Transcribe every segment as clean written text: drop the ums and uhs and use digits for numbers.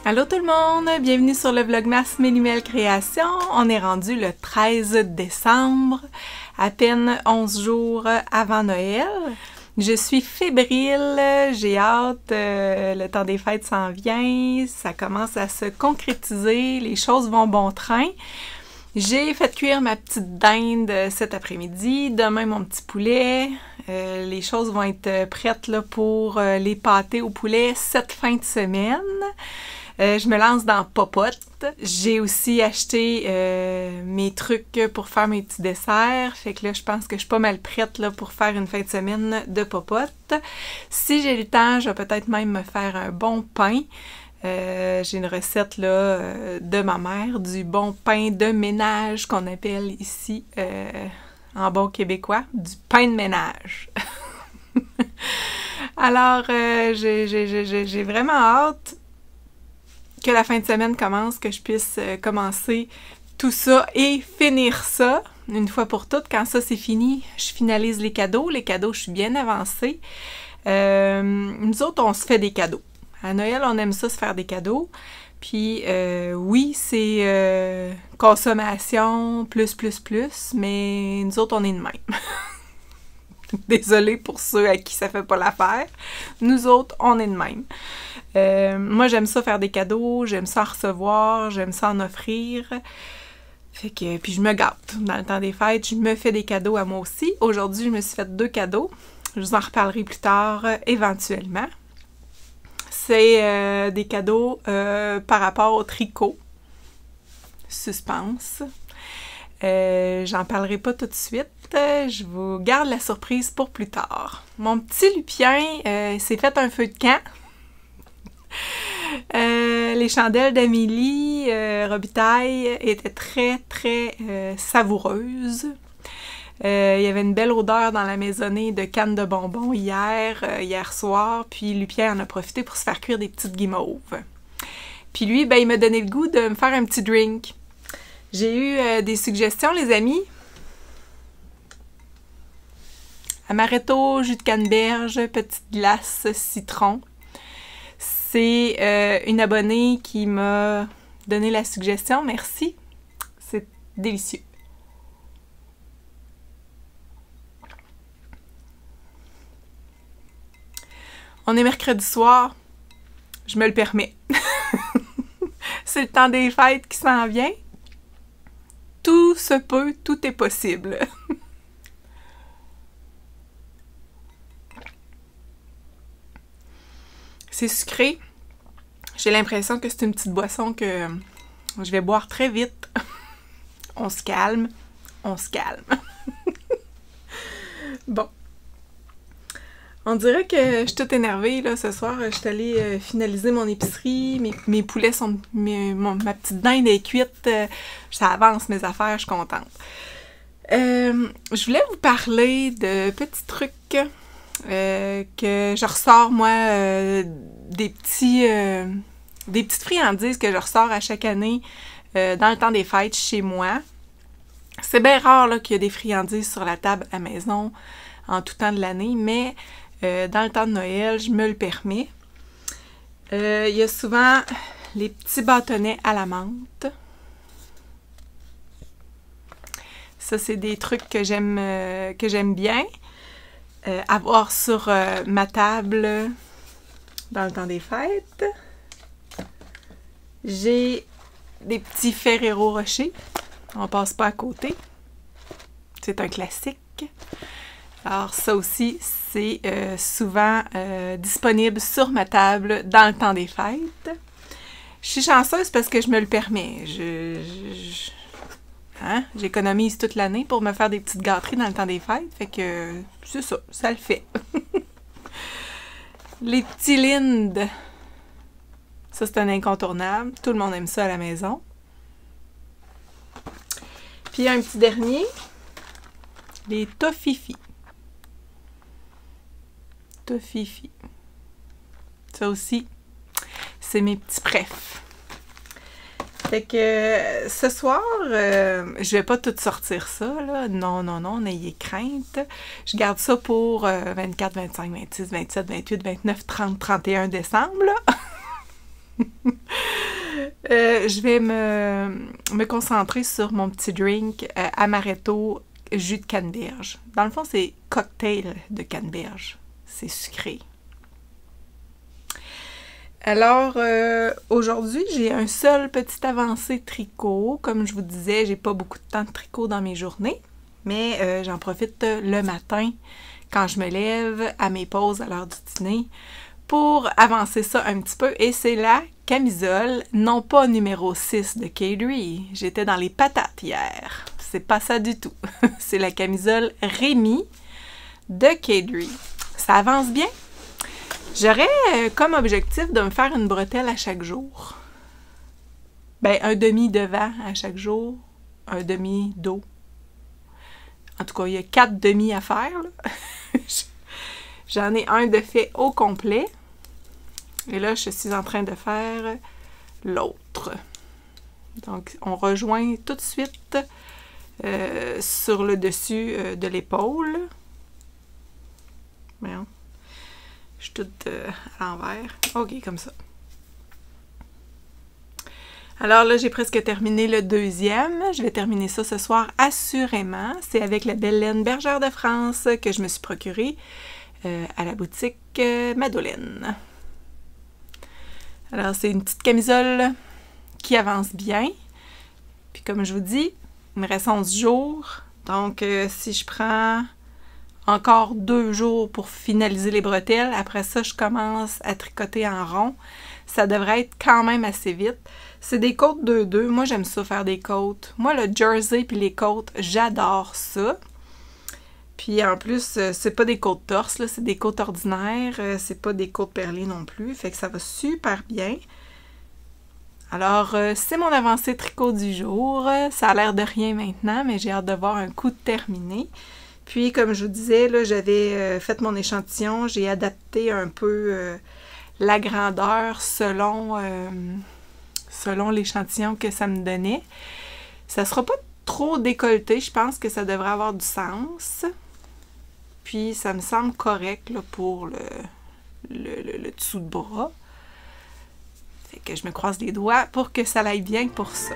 Allô tout le monde, bienvenue sur le Vlogmas Mélimel Création. On est rendu le 13 décembre, à peine 11 jours avant Noël. Je suis fébrile, j'ai hâte, le temps des fêtes s'en vient, ça commence à se concrétiser, les choses vont bon train. J'ai fait cuire ma petite dinde cet après-midi, demain mon petit poulet. Les choses vont être prêtes là, pour les pâtés au poulet cette fin de semaine. Je me lance dans popote. J'ai aussi acheté mes trucs pour faire mes petits desserts. Fait que là, je pense que je suis pas mal prête là, pour faire une fin de semaine de popote. Si j'ai le temps, je vais peut-être même me faire un bon pain. J'ai une recette là, de ma mère, du bon pain de ménage qu'on appelle ici en bon québécois, du pain de ménage. Alors, j'ai vraiment hâte que la fin de semaine commence, que je puisse commencer tout ça et finir ça une fois pour toutes. Quand ça c'est fini, je finalise les cadeaux. Les cadeaux, je suis bien avancée. Nous autres, on se fait des cadeaux. À Noël, on aime ça se faire des cadeaux. Puis oui, c'est consommation, plus, mais nous autres, on est de même. Désolée pour ceux à qui ça fait pas l'affaire. Nous autres, on est de même. Moi, j'aime ça faire des cadeaux, j'aime ça en recevoir, j'aime ça en offrir. Fait que, puis je me gâte. Dans le temps des fêtes, je me fais des cadeaux à moi aussi. Aujourd'hui, je me suis fait 2 cadeaux. Je vous en reparlerai plus tard, éventuellement. C'est des cadeaux par rapport au tricot. Suspense. J'en parlerai pas tout de suite. Je vous garde la surprise pour plus tard. Mon petit Lupien s'est fait un feu de camp. Les chandelles d'Amélie Robitaille étaient très savoureuses. Il y avait une belle odeur dans la maisonnée de cannes de bonbons hier soir, puis Lupien en a profité pour se faire cuire des petites guimauves. Puis lui, ben, il m'a donné le goût de me faire un petit drink. J'ai eu des suggestions, les amis. Amaretto, jus de canneberge, petite glace citron. C'est une abonnée qui m'a donné la suggestion. Merci. C'est délicieux. On est mercredi soir. Je me le permets. C'est le temps des fêtes qui s'en vient. Tout se peut, tout est possible. C'est sucré. J'ai l'impression que c'est une petite boisson que je vais boire très vite. On se calme. On se calme. Bon. On dirait que je suis toute énervée là, ce soir. Je suis allée finaliser mon épicerie. Mes poulets sont... ma petite dinde est cuite. Ça avance mes affaires, je suis contente. Je voulais vous parler de petits trucs que je ressors, moi, des petites friandises que je ressors à chaque année dans le temps des fêtes chez moi. C'est bien rare là, qu'il y ait des friandises sur la table à la maison en tout temps de l'année, mais dans le temps de Noël, je me le permets. Il y a souvent les petits bâtonnets à la menthe. Ça, c'est des trucs que j'aime bien. Avoir sur ma table dans le temps des fêtes. J'ai des petits Ferrero Rocher. On passe pas à côté. C'est un classique. Alors ça aussi, c'est souvent disponible sur ma table dans le temps des fêtes. Je suis chanceuse parce que je me le permets. J'économise toute l'année pour me faire des petites gâteries dans le temps des fêtes. Fait que c'est ça, ça le fait. Les petits Lindt. Ça, c'est un incontournable. Tout le monde aime ça à la maison. Puis un petit dernier. Les Toffifee. Toffifee. Ça aussi, c'est mes petits préfs. Fait que ce soir, je vais pas tout sortir ça, là. Non, n'ayez crainte. Je garde ça pour 24, 25, 26, 27, 28, 29, 30, 31 décembre, là. Je vais me concentrer sur mon petit drink amaretto jus de canneberge. Dans le fond, c'est cocktail de canneberge. C'est sucré. Alors, aujourd'hui, j'ai un seul petit avancé tricot. Comme je vous disais, j'ai pas beaucoup de temps de tricot dans mes journées, mais j'en profite le matin quand je me lève à mes pauses à l'heure du dîner pour avancer ça un petit peu. Et c'est la camisole, non pas numéro 6 de Kadri. J'étais dans les patates hier. C'est pas ça du tout. C'est la camisole Rémi de Kadri. Ça avance bien. J'aurais comme objectif de me faire une bretelle à chaque jour. Ben, un demi devant à chaque jour, un demi dos. En tout cas, il y a 4 demi à faire, là. J'en ai un de fait au complet. Et là, je suis en train de faire l'autre. Donc, on rejoint tout de suite sur le dessus de l'épaule. Voyons. Je suis toute à l'envers. OK, comme ça. Alors là, j'ai presque terminé le deuxième. Je vais terminer ça ce soir assurément. C'est avec la belle laine Bergère de France que je me suis procurée à la boutique Madeleine. Alors, c'est une petite camisole qui avance bien. Puis comme je vous dis, il me reste 11 jours. Donc, si je prends encore 2 jours pour finaliser les bretelles, après ça, je commence à tricoter en rond. Ça devrait être quand même assez vite. C'est des côtes 2-2. Moi, j'aime ça faire des côtes. Moi, le jersey puis les côtes, j'adore ça. Puis en plus, c'est pas des côtes torses, là, c'est des côtes ordinaires. C'est pas des côtes perlées non plus. Fait que ça va super bien. Alors, c'est mon avancée tricot du jour. Ça a l'air de rien maintenant, mais j'ai hâte de voir un coup de terminé. Puis, comme je vous disais, là, j'avais fait mon échantillon. J'ai adapté un peu la grandeur selon l'échantillon que ça me donnait. Ça sera pas trop décolleté. Je pense que ça devrait avoir du sens. Puis, ça me semble correct là, pour le dessous de bras. Fait que je me croise les doigts pour que ça aille bien pour ça.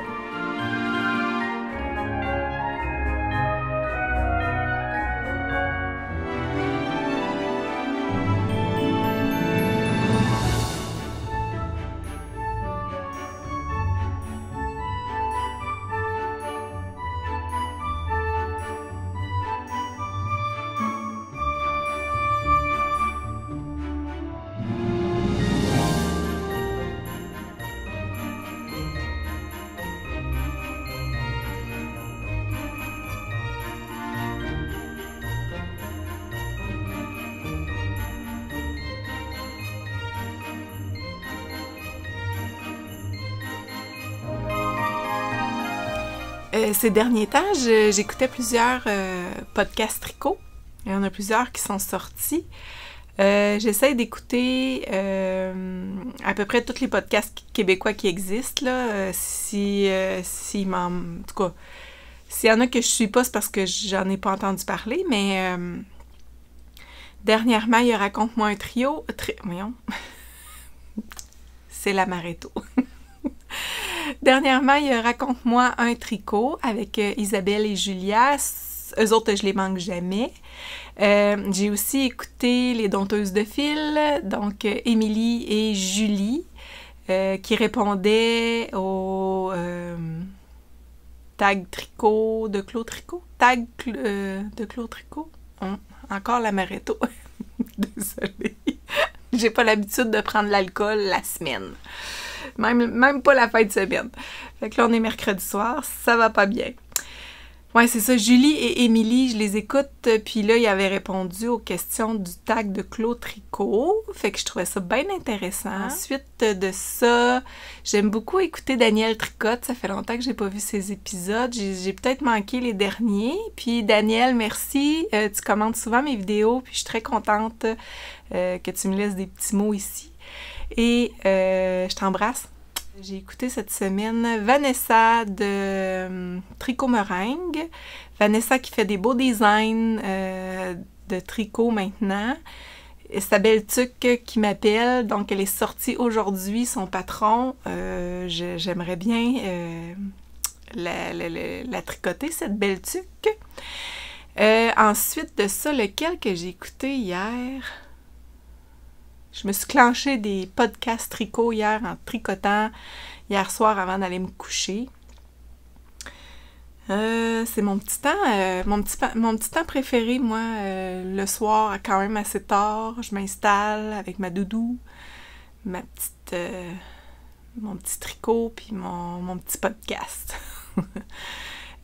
Ces derniers temps, j'écoutais plusieurs podcasts tricot. Il y en a plusieurs qui sont sortis. J'essaie d'écouter à peu près tous les podcasts québécois qui existent. Là, en tout cas, s'il y en a que je suis pas, c'est parce que j'en ai pas entendu parler, mais dernièrement, il y a Raconte-moi un trio. Voyons. C'est l'amaretto. Dernièrement, il y a Raconte-moi un tricot avec Isabelle et Julia. Eux autres, je les manque jamais. J'ai aussi écouté Les Dompteuses de fil, donc Émilie et Julie, qui répondaient au tag tricot de Claude Tricot. Tag de Claude Tricot. Encore l'amaretto. Désolée. J'ai pas l'habitude de prendre l'alcool la semaine. Même pas la fin de semaine. Fait que là, on est mercredi soir, ça va pas bien. Ouais, c'est ça, Julie et Émilie, je les écoute, puis là, ils avaient répondu aux questions du tag de Claude Tricot, fait que je trouvais ça bien intéressant. Ensuite de ça, j'aime beaucoup écouter Daniel Tricotte, ça fait longtemps que j'ai pas vu ses épisodes, j'ai peut-être manqué les derniers, puis Daniel, merci, tu commentes souvent mes vidéos, puis je suis très contente que tu me laisses des petits mots ici, et je t'embrasse. J'ai écouté cette semaine Vanessa de Tricot Meringue. Vanessa qui fait des beaux designs de tricot maintenant. sa belle tuque qui m'appelle, donc elle est sortie aujourd'hui, son patron. J'aimerais bien la tricoter, cette belle tuque. Ensuite de ça, lequel que j'ai écouté hier? Je me suis clenché des podcasts tricot hier en tricotant hier soir avant d'aller me coucher. C'est mon petit temps, mon petit temps préféré, moi, le soir, quand même assez tard, je m'installe avec ma doudou, mon petit tricot, puis mon petit podcast.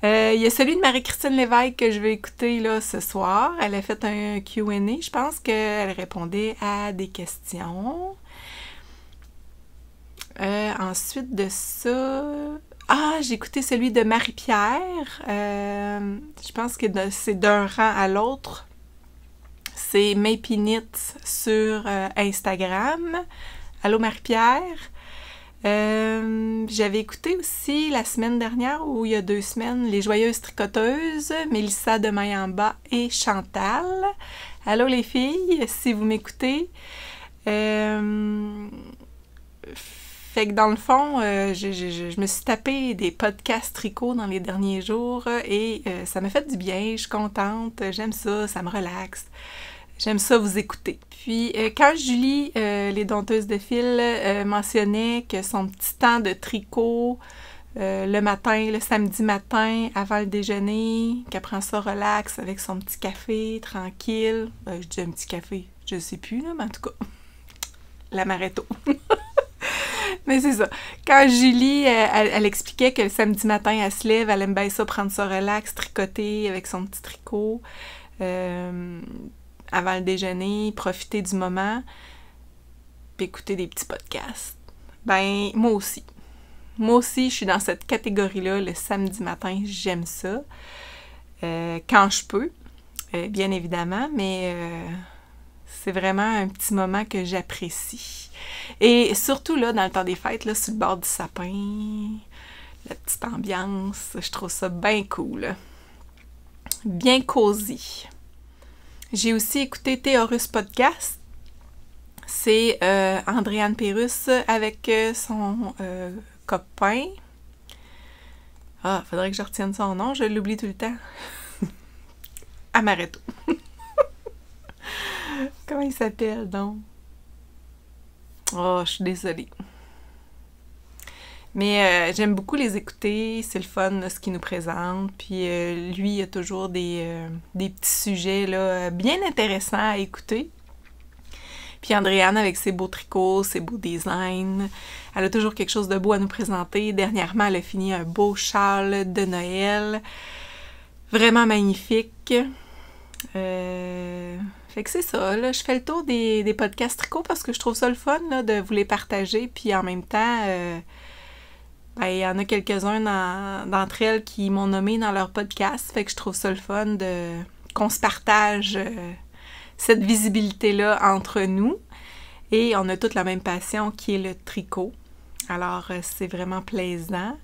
Il y a celui de Marie-Christine Lévesque que je vais écouter là, ce soir. Elle a fait un Q&A, je pense qu'elle répondait à des questions. Ensuite de ça... j'ai écouté celui de Marie-Pierre. Je pense que c'est d'un rang à l'autre. C'est Mapinit sur Instagram. Allô Marie-Pierre. J'avais écouté aussi la semaine dernière, ou il y a 2 semaines, Les Joyeuses Tricoteuses, Mélissa de Mayamba et Chantal. Allô les filles, si vous m'écoutez. Fait que dans le fond, je me suis tapé des podcasts tricot dans les derniers jours et ça m'a fait du bien, je suis contente, j'aime ça, ça me relaxe. J'aime ça vous écouter. Puis quand Julie, les dompteuses de fil, mentionnait que son petit temps de tricot le matin, le samedi matin, avant le déjeuner, qu'elle prend ça relax avec son petit café, tranquille. Je dis un petit café, je sais plus là, mais en tout cas, l'amaretto. Mais c'est ça. Quand Julie, elle expliquait que le samedi matin, elle se lève, elle aime bien ça, prendre ça relax, tricoter avec son petit tricot, avant le déjeuner, profiter du moment, puis écouter des petits podcasts. Ben, moi aussi. Moi aussi, je suis dans cette catégorie-là, le samedi matin, j'aime ça. Quand je peux, bien évidemment, mais c'est vraiment un petit moment que j'apprécie. Et surtout, là, dans le temps des fêtes, là, sur le bord du sapin, la petite ambiance, je trouve ça bien cool. Bien cosy. J'ai aussi écouté Théorus Podcast. C'est Andréane Pérusse avec son copain. Faudrait que je retienne son nom, je l'oublie tout le temps. Amaretto. Comment il s'appelle, donc? Je suis désolée. Mais j'aime beaucoup les écouter, c'est le fun, là, ce qu'ils nous présentent. Puis lui, il y a toujours des petits sujets là, bien intéressants à écouter. Puis Andréane, avec ses beaux tricots, ses beaux designs, elle a toujours quelque chose de beau à nous présenter. Dernièrement, elle a fini un beau châle de Noël. Vraiment magnifique. Fait que c'est ça, là, je fais le tour des podcasts tricot parce que je trouve ça le fun là, de vous les partager. Puis en même temps, il y en a quelques-uns d'entre elles qui m'ont nommé dans leur podcast. Fait que je trouve ça le fun qu'on se partage cette visibilité-là entre nous. Et on a toute la même passion qui est le tricot. Alors, c'est vraiment plaisant.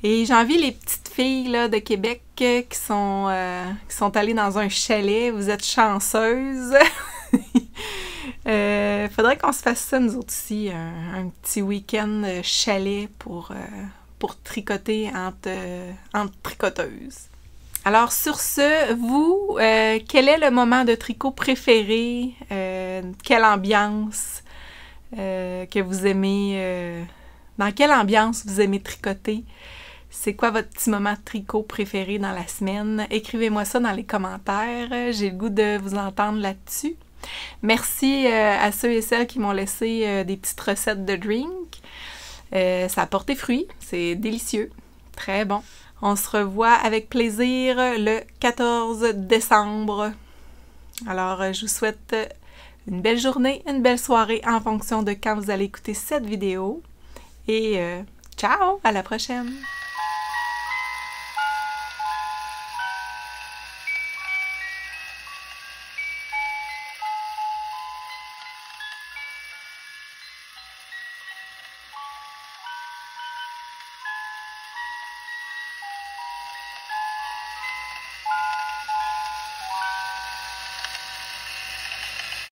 Et j'envie les petites filles là, de Québec qui sont allées dans un chalet. Vous êtes chanceuses. Faudrait qu'on se fasse ça, nous autres aussi, un petit week-end chalet pour tricoter entre tricoteuses. Alors, sur ce, vous, quel est le moment de tricot préféré? Quelle ambiance que vous aimez? Dans quelle ambiance vous aimez tricoter? C'est quoi votre petit moment de tricot préféré dans la semaine? Écrivez-moi ça dans les commentaires. J'ai le goût de vous entendre là-dessus. Merci à ceux et celles qui m'ont laissé des petites recettes de drink. Ça a porté fruit. C'est délicieux. Très bon. On se revoit avec plaisir le 14 décembre. Alors, je vous souhaite une belle journée, une belle soirée en fonction de quand vous allez écouter cette vidéo. Et ciao! À la prochaine!